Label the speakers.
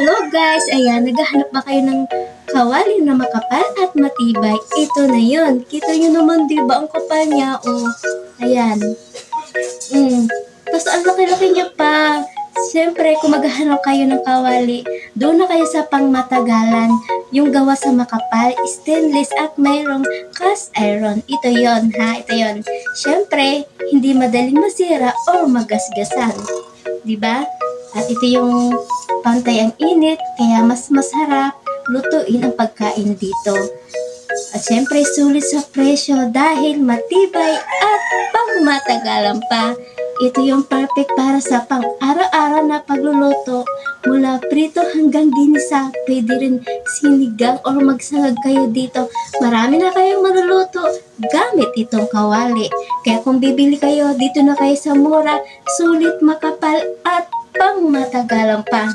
Speaker 1: Hello guys! Ayan, naghahanap ba kayo ng kawali na makapal at matibay? Ito na yun. Kita nyo naman, di ba, ang kapal niya? Oh, ayan. Tapos ang laki-laki niya pa. Siyempre, kung maghahanap kayo ng kawali, doon na kayo sa pangmatagalan. Yung gawa sa makapal, stainless at mayroong cast iron. Ito yon ha? Ito yon. Siyempre, hindi madaling masira o magasgasan. Di ba? At ito yung pantay ang init, kaya mas masarap lutuin ang pagkain dito. At syempre, sulit sa presyo dahil matibay at pangmatagalan pa. Ito yung perfect para sa pang-araw-araw na pagluluto. Mula prito hanggang ginisa, pwede rin sinigang o magsagag kayo dito. Marami na kayong maluluto gamit itong kawali. Kaya kung bibili kayo, dito na kayo sa mura, sulit, makapal at pangmatagalan pa.